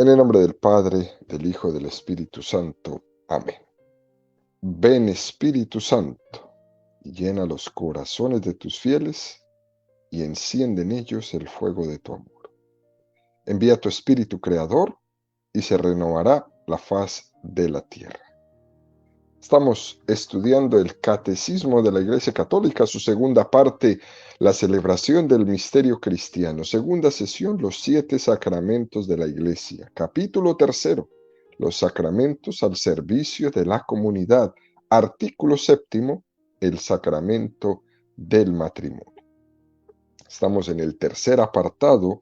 En el nombre del Padre, del Hijo y del Espíritu Santo. Amén. Ven Espíritu Santo, y llena los corazones de tus fieles, y enciende en ellos el fuego de tu amor. Envía tu Espíritu Creador, y se renovará la faz de la tierra. Estamos estudiando el Catecismo de la Iglesia Católica, su segunda parte, la celebración del misterio cristiano. Segunda sesión, los 7 sacramentos de la Iglesia. Capítulo 3, los sacramentos al servicio de la comunidad. Artículo 7, el sacramento del matrimonio. Estamos en el tercer apartado,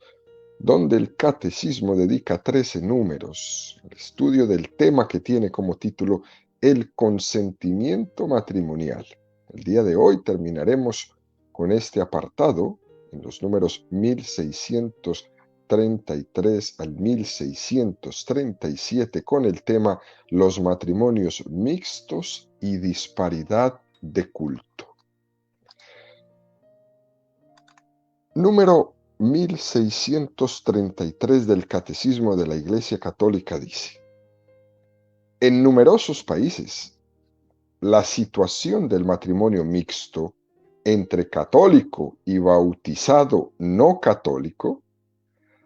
donde el Catecismo dedica 13 números al estudio del tema que tiene como título el consentimiento matrimonial. El día de hoy terminaremos con este apartado en los números 1633 al 1637 con el tema los matrimonios mixtos y disparidad de culto. Número 1633 del Catecismo de la Iglesia Católica dice: en numerosos países, la situación del matrimonio mixto entre católico y bautizado no católico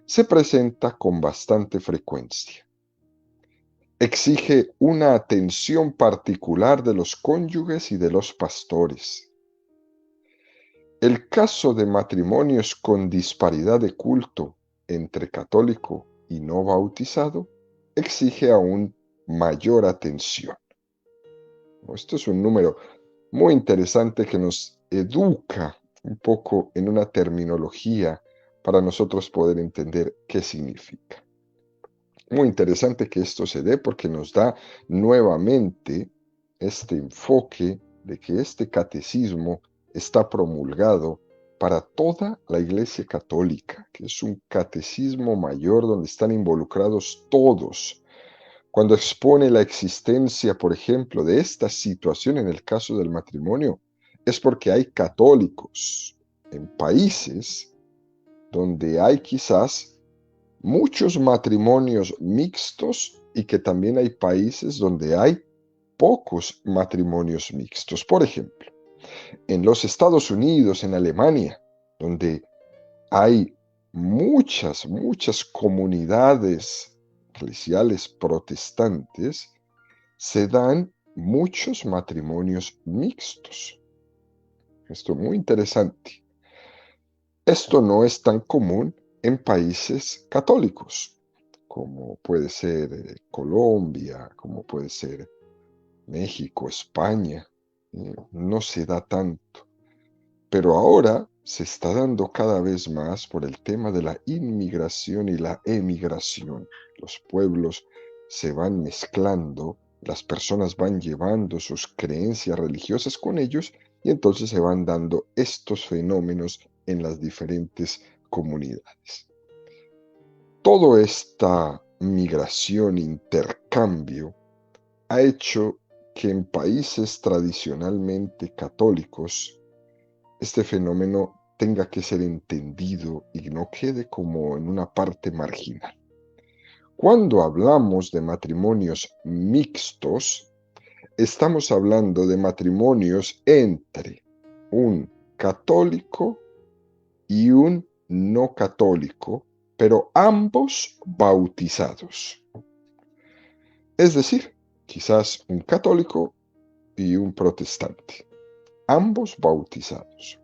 se presenta con bastante frecuencia. Exige una atención particular de los cónyuges y de los pastores. El caso de matrimonios con disparidad de culto entre católico y no bautizado exige aún mayor atención. Esto es un número muy interesante que nos educa un poco en una terminología para nosotros poder entender qué significa. Muy interesante que esto se dé porque nos da nuevamente este enfoque de que este catecismo está promulgado para toda la Iglesia Católica, que es un catecismo mayor donde están involucrados todos. Cuando expone la existencia, por ejemplo, de esta situación en el caso del matrimonio, es porque hay católicos en países donde hay quizás muchos matrimonios mixtos y que también hay países donde hay pocos matrimonios mixtos. Por ejemplo, en los Estados Unidos, en Alemania, donde hay muchas comunidades eclesiales protestantes, se dan muchos matrimonios mixtos. Esto es muy interesante. Esto no es tan común en países católicos, como puede ser Colombia, como puede ser México, España. No se da tanto. Pero ahora se está dando cada vez más por el tema de la inmigración y la emigración. Los pueblos se van mezclando, las personas van llevando sus creencias religiosas con ellos y entonces se van dando estos fenómenos en las diferentes comunidades. Toda esta migración, intercambio, ha hecho que en países tradicionalmente católicos este fenómeno tenga que ser entendido y no quede como en una parte marginal. Cuando hablamos de matrimonios mixtos, estamos hablando de matrimonios entre un católico y un no católico, pero ambos bautizados. Es decir, quizás un católico y un protestante, ambos bautizados.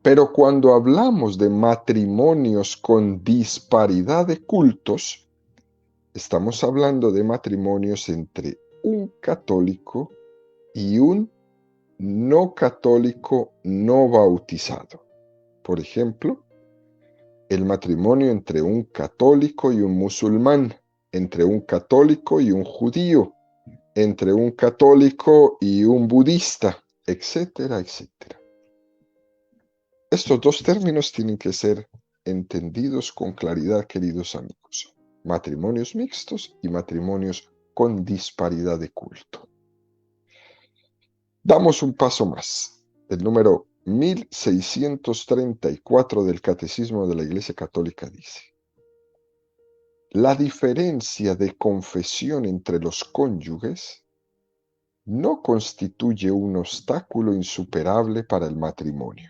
Pero cuando hablamos de matrimonios con disparidad de cultos, estamos hablando de matrimonios entre un católico y un no católico no bautizado. Por ejemplo, el matrimonio entre un católico y un musulmán, entre un católico y un judío, entre un católico y un budista, etcétera, etcétera. Estos dos términos tienen que ser entendidos con claridad, queridos amigos. Matrimonios mixtos y matrimonios con disparidad de culto. Damos un paso más. El número 1634 del Catecismo de la Iglesia Católica dice: la diferencia de confesión entre los cónyuges no constituye un obstáculo insuperable para el matrimonio.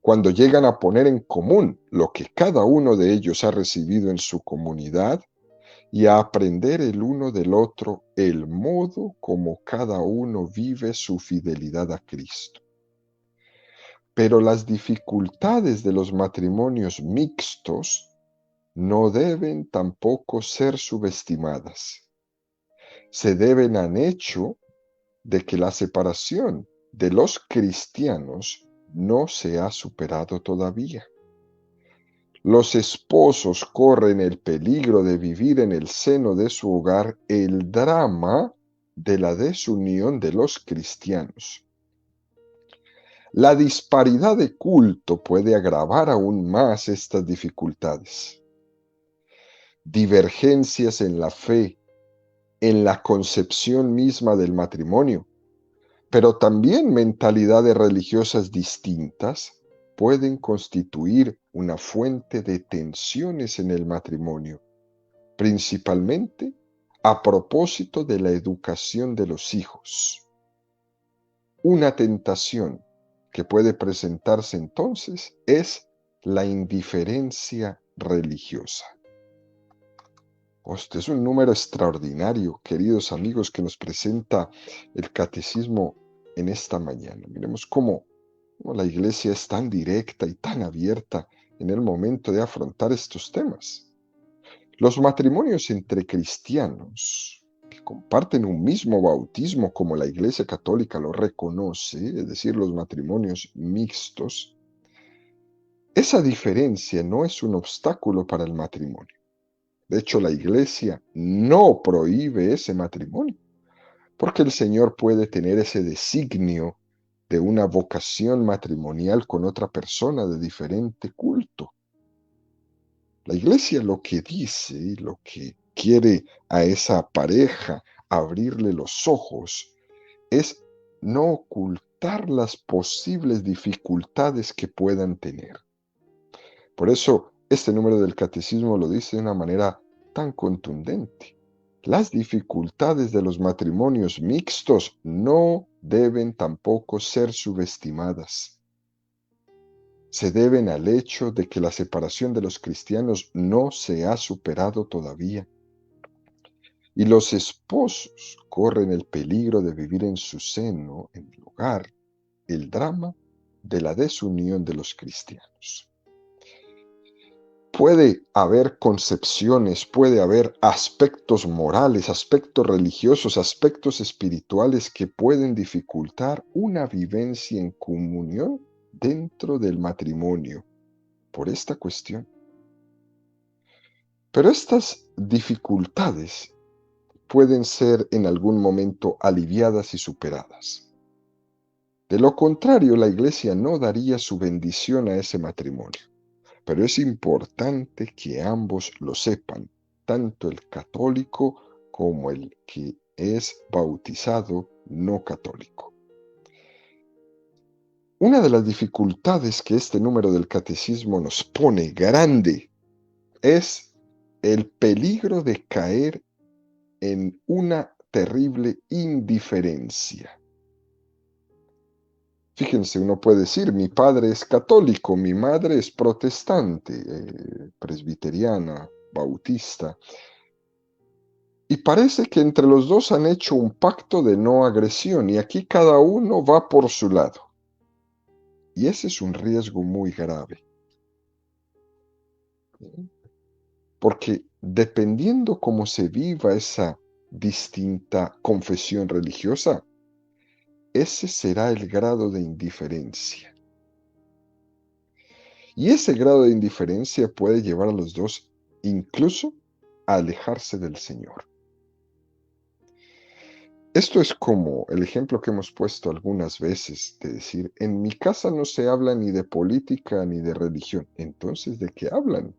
Cuando llegan a poner en común lo que cada uno de ellos ha recibido en su comunidad y a aprender el uno del otro el modo como cada uno vive su fidelidad a Cristo. Pero las dificultades de los matrimonios mixtos no deben tampoco ser subestimadas. Se deben al hecho de que la separación de los cristianos no se ha superado todavía. Los esposos corren el peligro de vivir en el seno de su hogar el drama de la desunión de los cristianos. La disparidad de culto puede agravar aún más estas dificultades. Divergencias en la fe, en la concepción misma del matrimonio, pero también mentalidades religiosas distintas pueden constituir una fuente de tensiones en el matrimonio, principalmente a propósito de la educación de los hijos. Una tentación que puede presentarse entonces es la indiferencia religiosa. Este es un número extraordinario, queridos amigos, que nos presenta el catecismo en esta mañana. Miremos cómo la iglesia es tan directa y tan abierta en el momento de afrontar estos temas. Los matrimonios entre cristianos que comparten un mismo bautismo, como la Iglesia Católica lo reconoce, es decir, los matrimonios mixtos, esa diferencia no es un obstáculo para el matrimonio. De hecho, la Iglesia no prohíbe ese matrimonio, porque el Señor puede tener ese designio de una vocación matrimonial con otra persona de diferente culto. La Iglesia lo que dice, lo que quiere a esa pareja abrirle los ojos, es no ocultar las posibles dificultades que puedan tener. Por eso, este número del catecismo lo dice de una manera tan contundente. Las dificultades de los matrimonios mixtos no deben tampoco ser subestimadas. Se deben al hecho de que la separación de los cristianos no se ha superado todavía. Y los esposos corren el peligro de vivir en su seno, en el hogar, el drama de la desunión de los cristianos. Puede haber concepciones, puede haber aspectos morales, aspectos religiosos, aspectos espirituales que pueden dificultar una vivencia en comunión dentro del matrimonio por esta cuestión. Pero estas dificultades pueden ser en algún momento aliviadas y superadas. De lo contrario, la Iglesia no daría su bendición a ese matrimonio. Pero es importante que ambos lo sepan, tanto el católico como el que es bautizado no católico. Una de las dificultades que este número del catecismo nos pone grande es el peligro de caer en una terrible indiferencia. Fíjense, uno puede decir, mi padre es católico, mi madre es protestante, presbiteriana, bautista. Y parece que entre los dos han hecho un pacto de no agresión y aquí cada uno va por su lado. Y ese es un riesgo muy grave. Porque dependiendo cómo se viva esa distinta confesión religiosa, ese será el grado de indiferencia. Y ese grado de indiferencia puede llevar a los dos incluso a alejarse del Señor. Esto es como el ejemplo que hemos puesto algunas veces de decir, en mi casa no se habla ni de política ni de religión. Entonces, ¿de qué hablan?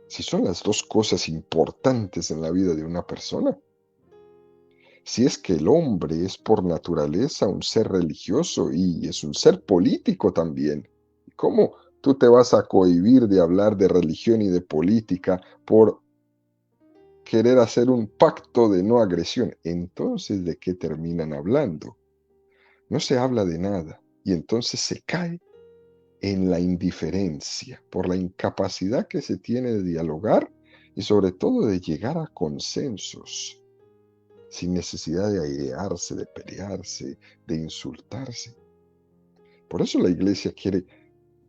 Si son las dos cosas importantes en la vida de una persona. Si es que el hombre es por naturaleza un ser religioso y es un ser político también. ¿Cómo Tú te vas a cohibir de hablar de religión y de política por querer hacer un pacto de no agresión. Entonces, ¿de qué terminan hablando? No se habla de nada y entonces se cae en la indiferencia por la incapacidad que se tiene de dialogar y sobre todo de llegar a consensos sin necesidad de airearse, de pelearse, de insultarse. Por eso la iglesia quiere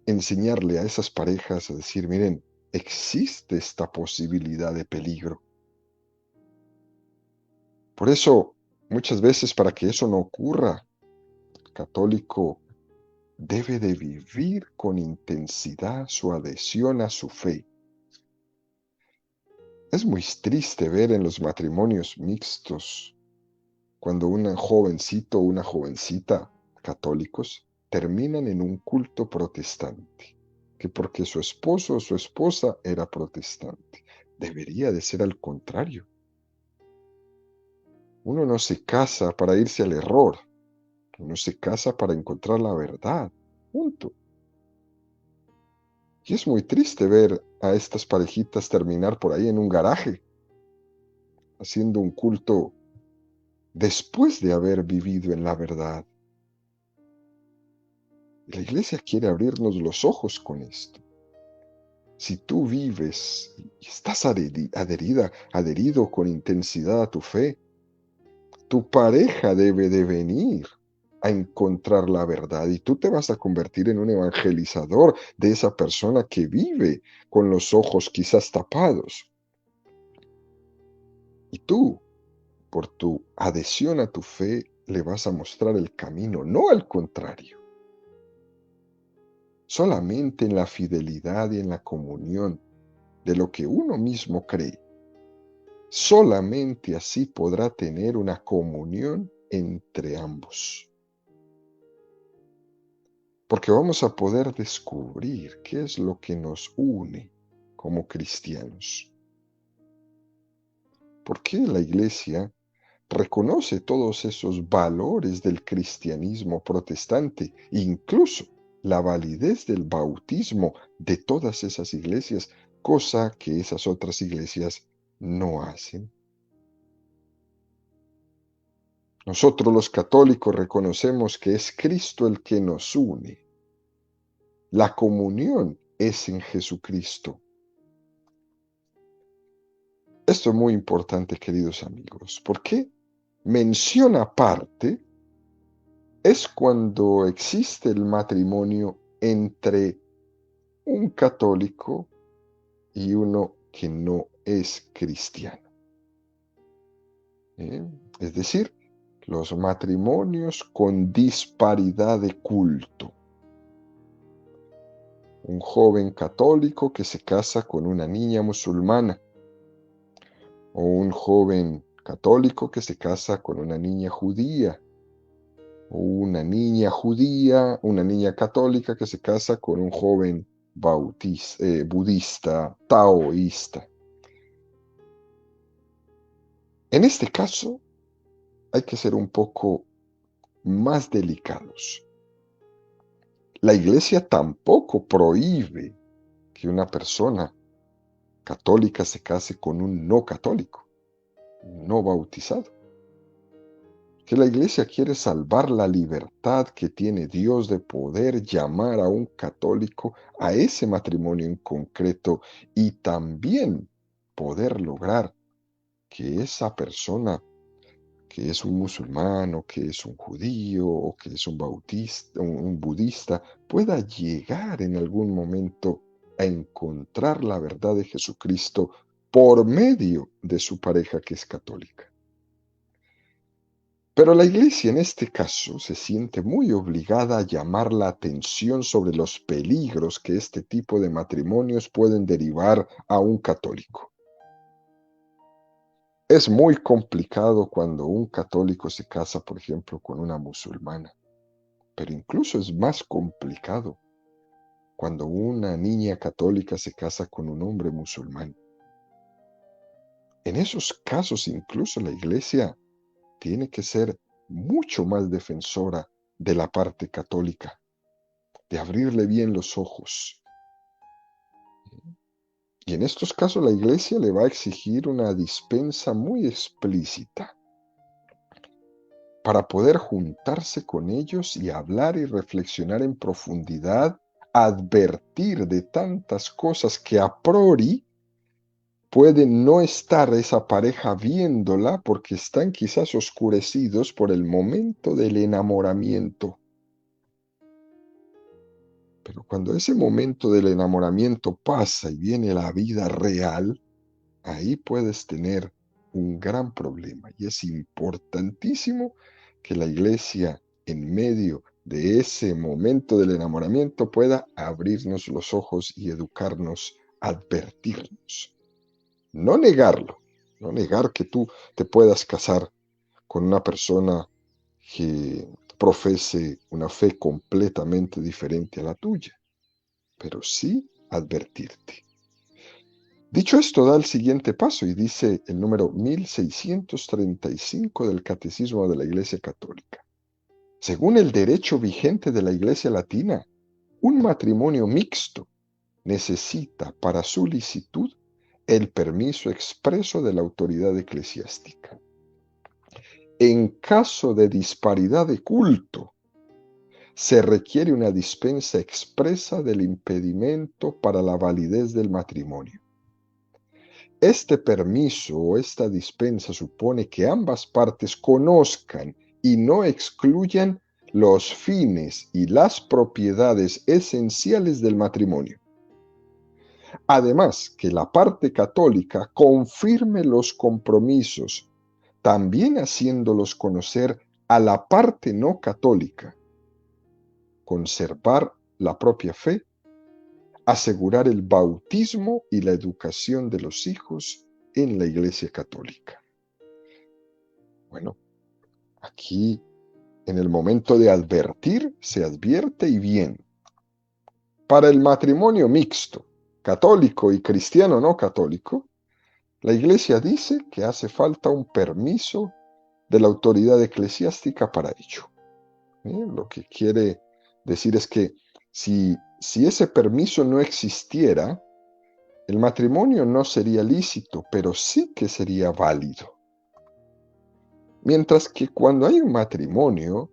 enseñarle a esas parejas a decir, miren, existe esta posibilidad de peligro. Por eso, muchas veces para que eso no ocurra, el católico debe de vivir con intensidad su adhesión a su fe. Es muy triste ver en los matrimonios mixtos cuando un jovencito o una jovencita católicos terminan en un culto protestante, que porque su esposo o su esposa era protestante. Debería de ser al contrario. Uno no se casa para irse al error, uno se casa para encontrar la verdad. Punto. Y es muy triste ver a estas parejitas terminar por ahí en un garaje, haciendo un culto después de haber vivido en la verdad. La iglesia quiere abrirnos los ojos con esto. Si tú vives y estás adherido con intensidad a tu fe, tu pareja debe de venir a encontrar la verdad y tú te vas a convertir en un evangelizador de esa persona que vive con los ojos quizás tapados. Y tú, por tu adhesión a tu fe, le vas a mostrar el camino, no al contrario. Solamente en la fidelidad y en la comunión de lo que uno mismo cree, solamente así podrá tener una comunión entre ambos. Porque vamos a poder descubrir qué es lo que nos une como cristianos. ¿Por qué la iglesia reconoce todos esos valores del cristianismo protestante, incluso la validez del bautismo de todas esas iglesias, cosa que esas otras iglesias no hacen? Nosotros los católicos reconocemos que es Cristo el que nos une. La comunión es en Jesucristo. Esto es muy importante, queridos amigos, porque mención aparte es cuando existe el matrimonio entre un católico y uno que no es cristiano. ¿Eh? Es decir, los matrimonios con disparidad de culto. Un joven católico que se casa con una niña musulmana, o un joven católico que se casa con una niña judía, o una niña judía, una niña católica que se casa con un joven budista, taoísta. En este caso, hay que ser un poco más delicados. La iglesia tampoco prohíbe que una persona católica se case con un no católico, no bautizado. Que la iglesia quiere salvar la libertad que tiene Dios de poder llamar a un católico a ese matrimonio en concreto y también poder lograr que esa persona que es un musulmán o que es un judío o que es un bautista, un budista, pueda llegar en algún momento a encontrar la verdad de Jesucristo por medio de su pareja que es católica. Pero la iglesia en este caso se siente muy obligada a llamar la atención sobre los peligros que este tipo de matrimonios pueden derivar a un católico. Es muy complicado cuando un católico se casa, por ejemplo, con una musulmana, pero incluso es más complicado cuando una niña católica se casa con un hombre musulmán. En esos casos incluso la iglesia tiene que ser mucho más defensora de la parte católica, de abrirle bien los ojos, Y en estos casos la iglesia le va a exigir una dispensa muy explícita para poder juntarse con ellos y hablar y reflexionar en profundidad, advertir de tantas cosas que a priori puede no estar esa pareja viéndola porque están quizás oscurecidos por el momento del enamoramiento. Pero cuando ese momento del enamoramiento pasa y viene la vida real, ahí puedes tener un gran problema. Y es importantísimo que la iglesia, en medio de ese momento del enamoramiento, pueda abrirnos los ojos y educarnos, advertirnos. No negarlo, no negar que tú te puedas casar con una persona que profese una fe completamente diferente a la tuya, pero sí advertirte. Dicho esto, da el siguiente paso y dice el número 1635 del Catecismo de la Iglesia Católica. Según el derecho vigente de la Iglesia Latina, un matrimonio mixto necesita para su licitud el permiso expreso de la autoridad eclesiástica. En caso de disparidad de culto, se requiere una dispensa expresa del impedimento para la validez del matrimonio. Este permiso o esta dispensa supone que ambas partes conozcan y no excluyan los fines y las propiedades esenciales del matrimonio. Además, que la parte católica confirme los compromisos, también haciéndolos conocer a la parte no católica, conservar la propia fe, asegurar el bautismo y la educación de los hijos en la Iglesia Católica. Bueno, aquí en el momento de advertir, se advierte y bien. Para el matrimonio mixto, católico y cristiano no católico, la Iglesia dice que hace falta un permiso de la autoridad eclesiástica para ello. Lo que quiere decir es que si ese permiso no existiera, el matrimonio no sería lícito, pero sí que sería válido. Mientras que cuando hay un matrimonio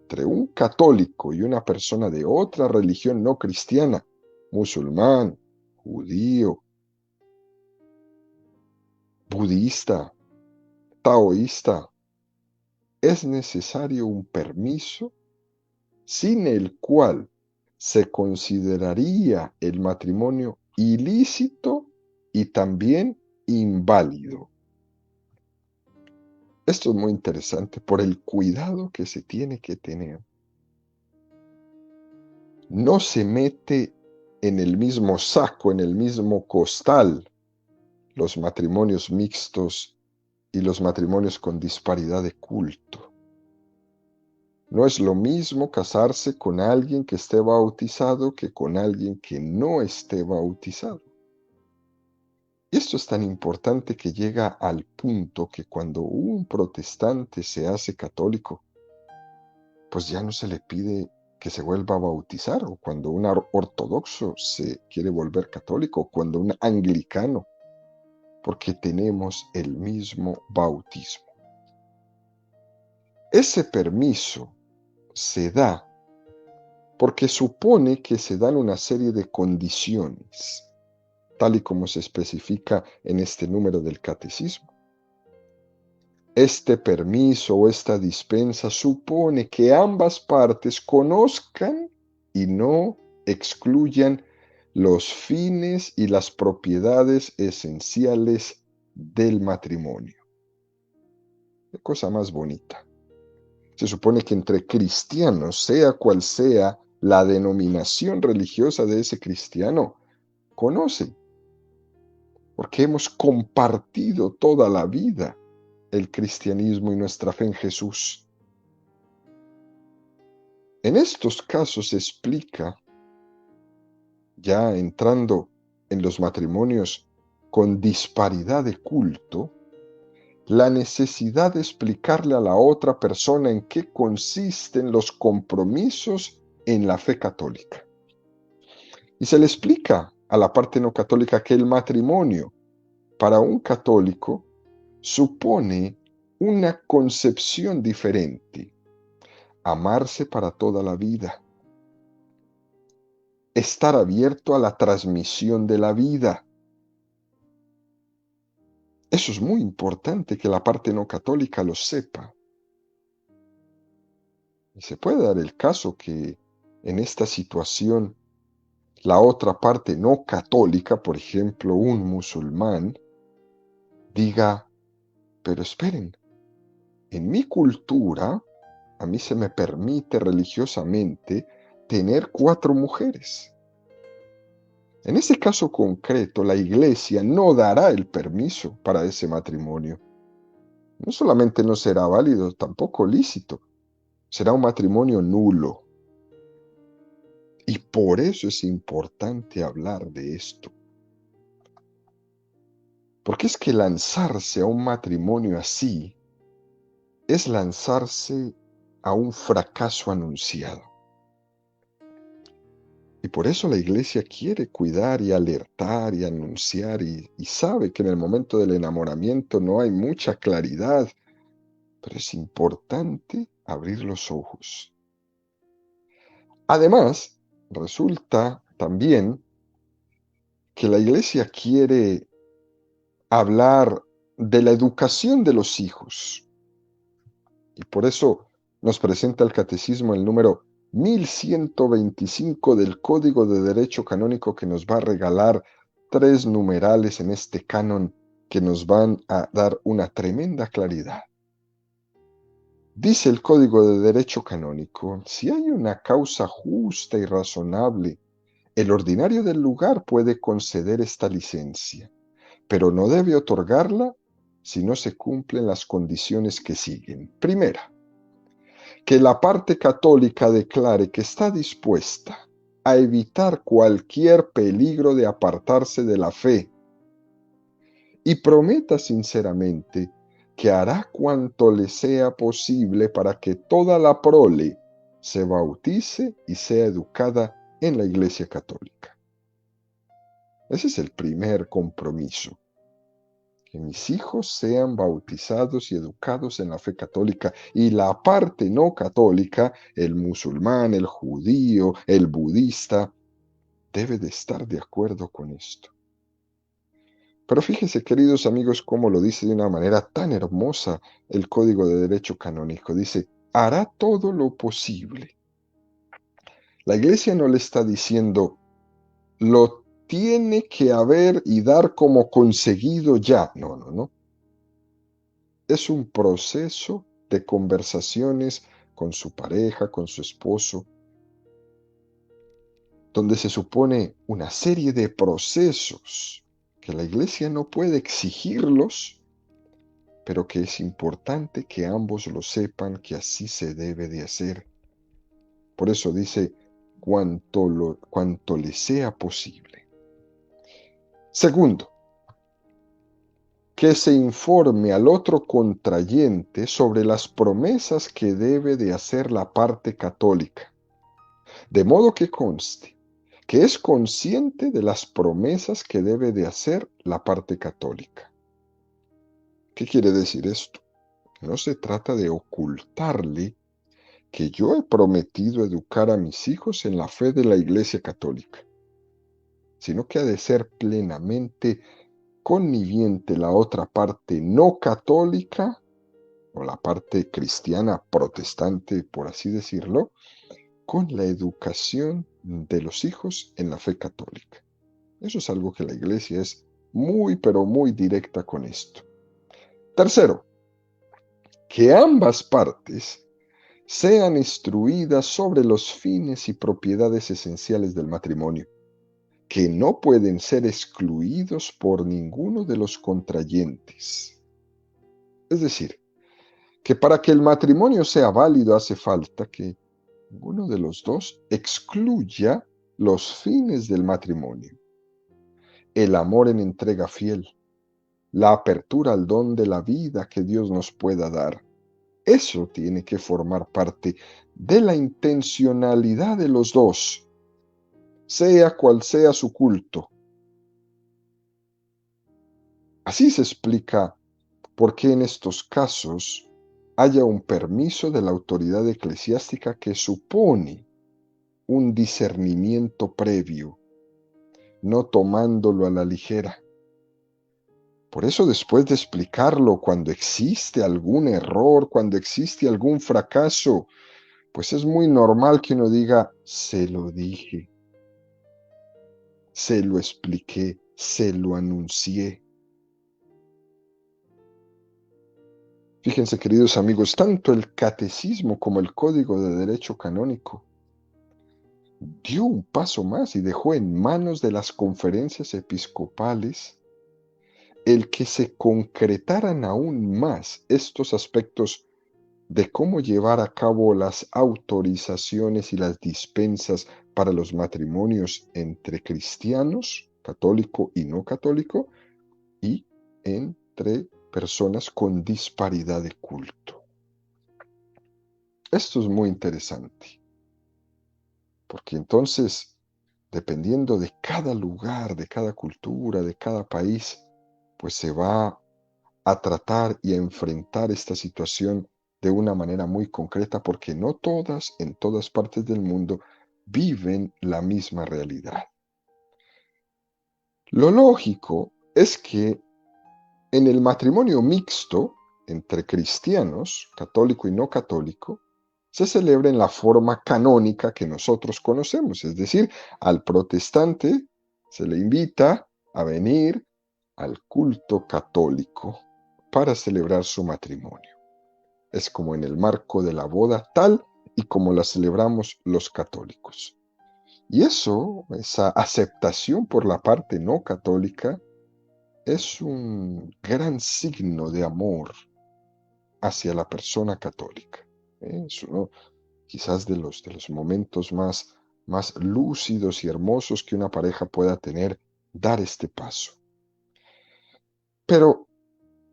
entre un católico y una persona de otra religión no cristiana, musulmán, judío, budista, taoísta, es necesario un permiso sin el cual se consideraría el matrimonio ilícito y también inválido. Esto es muy interesante por el cuidado que se tiene que tener. No se mete en el mismo saco, en el mismo costal, los matrimonios mixtos y los matrimonios con disparidad de culto. No es lo mismo casarse con alguien que esté bautizado que con alguien que no esté bautizado. Y esto es tan importante que llega al punto que cuando un protestante se hace católico, pues ya no se le pide que se vuelva a bautizar, o cuando un ortodoxo se quiere volver católico, o cuando un anglicano, porque tenemos el mismo bautismo. Ese permiso se da porque supone que se dan una serie de condiciones, tal y como se especifica en este número del catecismo. Este permiso o esta dispensa supone que ambas partes conozcan y no excluyan los fines y las propiedades esenciales del matrimonio. Qué cosa más bonita. Se supone que entre cristianos, sea cual sea la denominación religiosa de ese cristiano, conocen, porque hemos compartido toda la vida el cristianismo y nuestra fe en Jesús. En estos casos se explica, ya entrando en los matrimonios con disparidad de culto, la necesidad de explicarle a la otra persona en qué consisten los compromisos en la fe católica. Y se le explica a la parte no católica que el matrimonio para un católico supone una concepción diferente, amarse para toda la vida, estar abierto a la transmisión de la vida. Eso es muy importante que la parte no católica lo sepa. Y se puede dar el caso que en esta situación la otra parte no católica, por ejemplo, un musulmán, diga, pero esperen, en mi cultura, a mí se me permite religiosamente tener 4 mujeres. En ese caso concreto, la iglesia no dará el permiso para ese matrimonio. No solamente no será válido, tampoco lícito. Será un matrimonio nulo. Y por eso es importante hablar de esto. Porque es que lanzarse a un matrimonio así es lanzarse a un fracaso anunciado. Y por eso la iglesia quiere cuidar y alertar y anunciar y sabe que en el momento del enamoramiento no hay mucha claridad, pero es importante abrir los ojos. Además, resulta también que la iglesia quiere hablar de la educación de los hijos. Y por eso nos presenta el Catecismo el número 1125 del Código de Derecho Canónico, que nos va a regalar 3 numerales en este canon que nos van a dar una tremenda claridad. Dice el Código de Derecho Canónico, si hay una causa justa y razonable, el ordinario del lugar puede conceder esta licencia, pero no debe otorgarla si no se cumplen las condiciones que siguen. Primera, que la parte católica declare que está dispuesta a evitar cualquier peligro de apartarse de la fe y prometa sinceramente que hará cuanto le sea posible para que toda la prole se bautice y sea educada en la Iglesia Católica. Ese es el primer compromiso. Que mis hijos sean bautizados y educados en la fe católica, y la parte no católica, el musulmán, el judío, el budista, debe de estar de acuerdo con esto. Pero fíjense, queridos amigos, cómo lo dice de una manera tan hermosa el Código de Derecho Canónico. Dice, hará todo lo posible. La iglesia no le está diciendo, lo tiene que haber y dar como conseguido ya. No, no, no. Es un proceso de conversaciones con su pareja, con su esposo, donde se supone una serie de procesos que la iglesia no puede exigirlos, pero que es importante que ambos lo sepan que así se debe de hacer. Por eso dice, cuanto le sea posible. Segundo, que se informe al otro contrayente sobre las promesas que debe de hacer la parte católica, de modo que conste que es consciente de las promesas que debe de hacer la parte católica. ¿Qué quiere decir esto? No se trata de ocultarle que yo he prometido educar a mis hijos en la fe de la Iglesia Católica, sino que ha de ser plenamente conniviente la otra parte no católica, o la parte cristiana protestante, por así decirlo, con la educación de los hijos en la fe católica. Eso es algo que la iglesia es muy, pero muy directa con esto. Tercero, que ambas partes sean instruidas sobre los fines y propiedades esenciales del matrimonio, que no pueden ser excluidos por ninguno de los contrayentes. Es decir, que para que el matrimonio sea válido hace falta que ninguno de los dos excluya los fines del matrimonio. El amor en entrega fiel, la apertura al don de la vida que Dios nos pueda dar. Eso tiene que formar parte de la intencionalidad de los dos. sea cual sea su culto. Así se explica por qué en estos casos haya un permiso de la autoridad eclesiástica que supone un discernimiento previo, no tomándolo a la ligera. Por eso, después de explicarlo, cuando existe algún error, cuando existe algún fracaso, pues es muy normal que uno diga, se lo dije, se lo expliqué, se lo anuncié. Fíjense, queridos amigos, tanto el catecismo como el Código de Derecho Canónico dio un paso más y dejó en manos de las conferencias episcopales el que se concretaran aún más estos aspectos de cómo llevar a cabo las autorizaciones y las dispensas para los matrimonios entre cristianos, católico y no católico, y entre personas con disparidad de culto. Esto es muy interesante, porque entonces, dependiendo de cada lugar, de cada cultura, de cada país, pues se va a tratar y a enfrentar esta situación de una manera muy concreta, porque no todas, en todas partes del mundo, viven la misma realidad. Lo lógico es que en el matrimonio mixto entre cristianos, católico y no católico, se celebra en la forma canónica que nosotros conocemos, es decir, al protestante se le invita a venir al culto católico para celebrar su matrimonio. Es como en el marco de la boda tal y como la celebramos los católicos. Y eso, esa aceptación por la parte no católica, es un gran signo de amor hacia la persona católica. Es uno quizás de los momentos más lúcidos y hermosos que una pareja pueda tener, dar este paso. Pero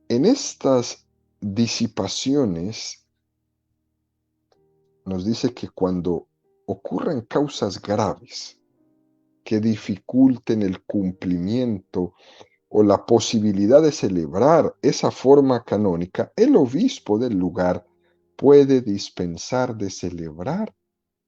en estas disipaciones nos dice que cuando ocurran causas graves que dificulten el cumplimiento o la posibilidad de celebrar esa forma canónica, el obispo del lugar puede dispensar de celebrar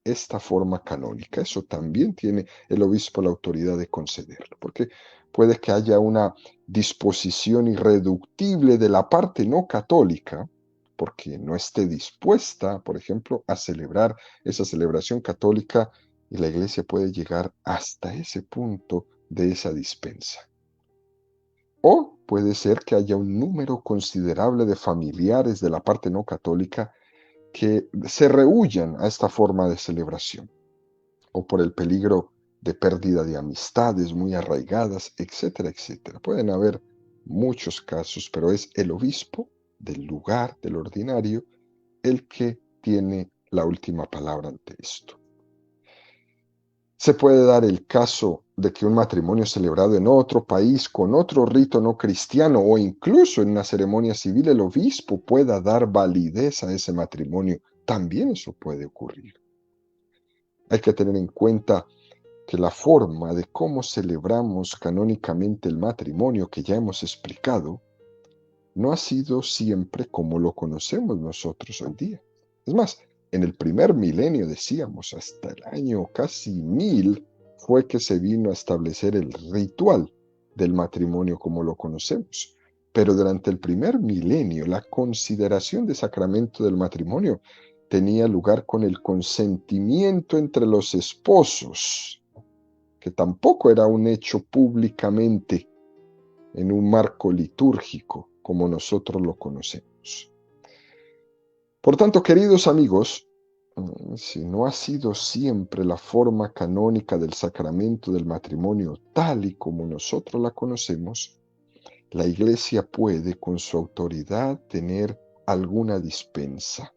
esta forma canónica. Eso también tiene el obispo la autoridad de concederlo, porque puede que haya una disposición irreductible de la parte no católica, porque no esté dispuesta, por ejemplo, a celebrar esa celebración católica, y la iglesia puede llegar hasta ese punto de esa dispensa. O puede ser que haya un número considerable de familiares de la parte no católica que se rehúyan a esta forma de celebración, o por el peligro de pérdida de amistades muy arraigadas, etcétera, etcétera. Pueden haber muchos casos, pero es el obispo del lugar, del ordinario, el que tiene la última palabra ante esto. Se puede dar el caso de que un matrimonio celebrado en otro país con otro rito no cristiano o incluso en una ceremonia civil el obispo pueda dar validez a ese matrimonio. También eso puede ocurrir. Hay que tener en cuenta que la forma de cómo celebramos canónicamente el matrimonio que ya hemos explicado no ha sido siempre como lo conocemos nosotros hoy día. Es más, en el primer milenio, decíamos, hasta el año casi 1000, fue que se vino a establecer el ritual del matrimonio como lo conocemos. Pero durante el primer milenio, la consideración de sacramento del matrimonio tenía lugar con el consentimiento entre los esposos, que tampoco era un hecho públicamente en un marco litúrgico como nosotros lo conocemos. Por tanto, queridos amigos, si no ha sido siempre la forma canónica del sacramento del matrimonio tal y como nosotros la conocemos, la Iglesia puede con su autoridad tener alguna dispensa,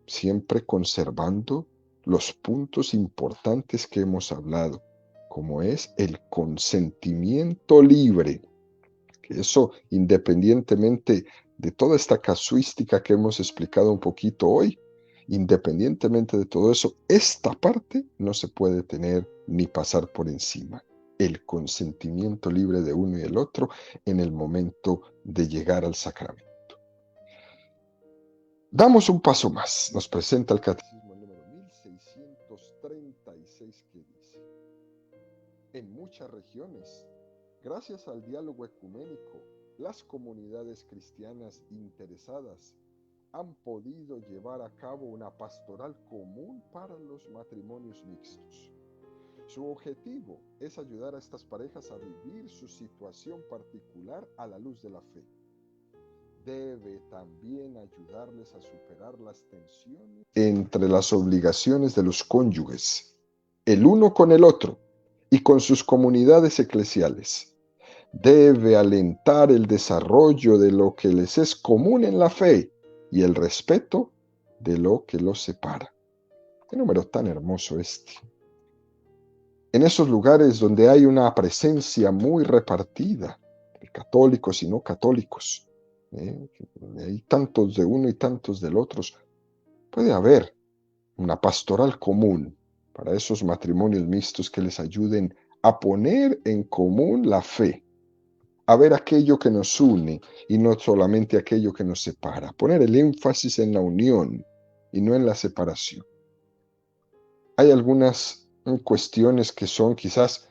siempre conservando los puntos importantes que hemos hablado, como es el consentimiento libre, que eso independientemente de toda esta casuística que hemos explicado un poquito hoy, independientemente de todo eso, esta parte no se puede tener ni pasar por encima. El consentimiento libre de uno y del otro en el momento de llegar al sacramento. Damos un paso más. Nos presenta el Catecismo número 1636 que dice: en muchas regiones, gracias al diálogo ecuménico, las comunidades cristianas interesadas han podido llevar a cabo una pastoral común para los matrimonios mixtos. Su objetivo es ayudar a estas parejas a vivir su situación particular a la luz de la fe. Debe también ayudarles a superar las tensiones entre las obligaciones de los cónyuges, el uno con el otro y con sus comunidades eclesiales. Debe alentar el desarrollo de lo que les es común en la fe y el respeto de lo que los separa. Qué número tan hermoso este. En esos lugares donde hay una presencia muy repartida de católicos y no católicos, hay tantos de uno y tantos del otro, puede haber una pastoral común para esos matrimonios mixtos que les ayuden a poner en común la fe, a ver aquello que nos une y no solamente aquello que nos separa, poner el énfasis en la unión y no en la separación. Hay algunas cuestiones que son quizás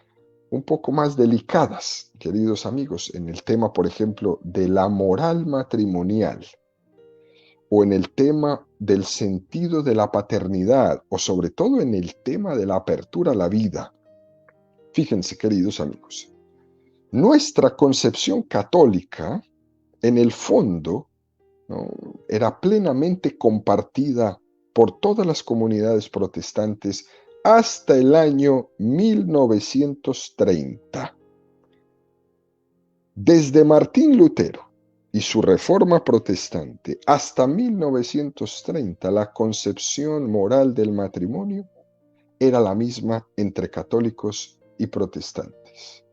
un poco más delicadas, queridos amigos, en el tema, por ejemplo, de la moral matrimonial, o en el tema del sentido de la paternidad, o sobre todo en el tema de la apertura a la vida. Fíjense, queridos amigos, nuestra concepción católica, en el fondo, ¿no?, era plenamente compartida por todas las comunidades protestantes hasta el año 1930. Desde Martín Lutero y su reforma protestante hasta 1930, la concepción moral del matrimonio era la misma entre católicos y protestantes.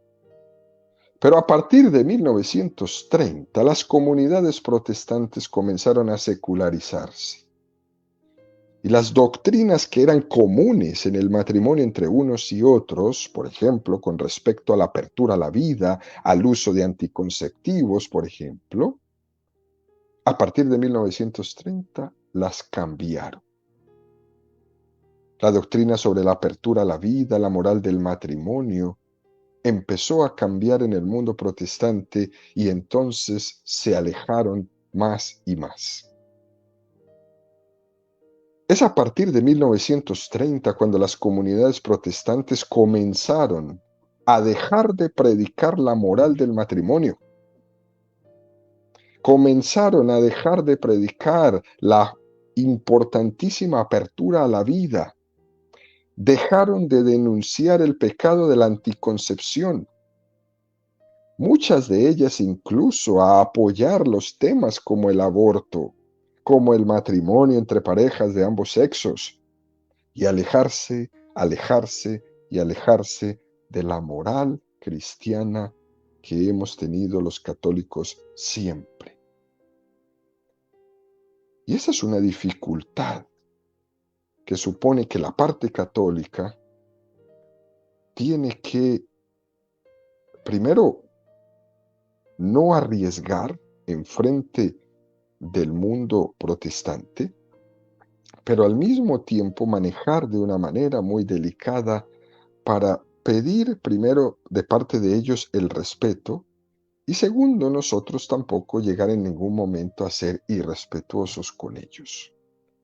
Pero a partir de 1930, las comunidades protestantes comenzaron a secularizarse. Y las doctrinas que eran comunes en el matrimonio entre unos y otros, por ejemplo, con respecto a la apertura a la vida, al uso de anticonceptivos, por ejemplo, a partir de 1930 las cambiaron. La doctrina sobre la apertura a la vida, la moral del matrimonio, empezó a cambiar en el mundo protestante y entonces se alejaron más y más. Es a partir de 1930 cuando las comunidades protestantes comenzaron a dejar de predicar la moral del matrimonio. Comenzaron a dejar de predicar la importantísima apertura a la vida. Dejaron de denunciar el pecado de la anticoncepción. Muchas de ellas incluso a apoyar los temas como el aborto, como el matrimonio entre parejas de ambos sexos, y alejarse de la moral cristiana que hemos tenido los católicos siempre. Y esa es una dificultad que supone que la parte católica tiene que, primero, no arriesgar en frente del mundo protestante, pero al mismo tiempo manejar de una manera muy delicada para pedir primero de parte de ellos el respeto y segundo, nosotros tampoco llegar en ningún momento a ser irrespetuosos con ellos.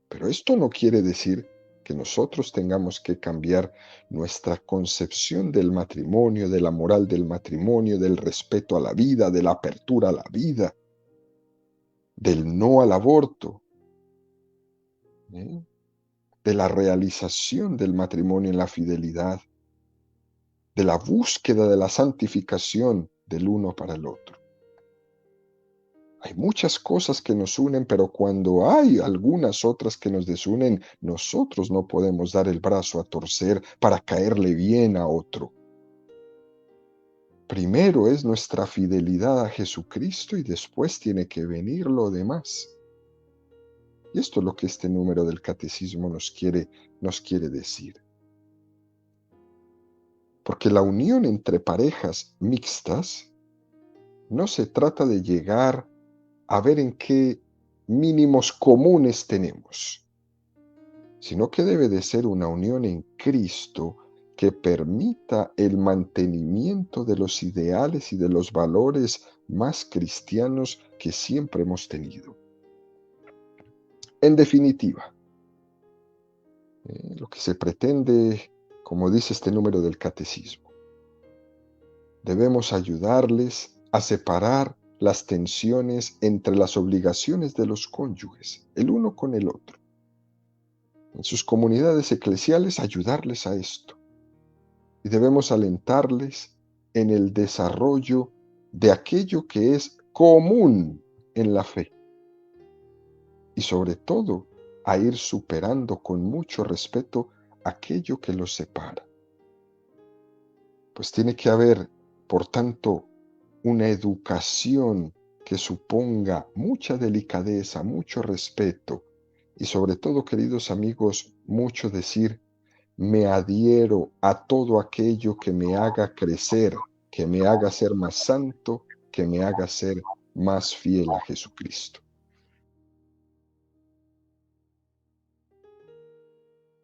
Pero esto no quiere decir que nosotros tengamos que cambiar nuestra concepción del matrimonio, de la moral del matrimonio, del respeto a la vida, de la apertura a la vida, del no al aborto, ¿eh?, de la realización del matrimonio en la fidelidad, de la búsqueda de la santificación del uno para el otro. Hay muchas cosas que nos unen, pero cuando hay algunas otras que nos desunen, nosotros no podemos dar el brazo a torcer para caerle bien a otro. Primero es nuestra fidelidad a Jesucristo y después tiene que venir lo demás. Y esto es lo que este número del catecismo nos quiere decir. Porque la unión entre parejas mixtas no se trata de llegar a ver en qué mínimos comunes tenemos, sino que debe de ser una unión en Cristo que permita el mantenimiento de los ideales y de los valores más cristianos que siempre hemos tenido. En definitiva, lo que se pretende, como dice este número del catecismo, debemos ayudarles a separar las tensiones entre las obligaciones de los cónyuges, el uno con el otro. En sus comunidades eclesiales ayudarles a esto. Y debemos alentarles en el desarrollo de aquello que es común en la fe. Y sobre todo, a ir superando con mucho respeto aquello que los separa. Pues tiene que haber, por tanto, una educación que suponga mucha delicadeza, mucho respeto y sobre todo, queridos amigos, mucho decir, me adhiero a todo aquello que me haga crecer, que me haga ser más santo, que me haga ser más fiel a Jesucristo.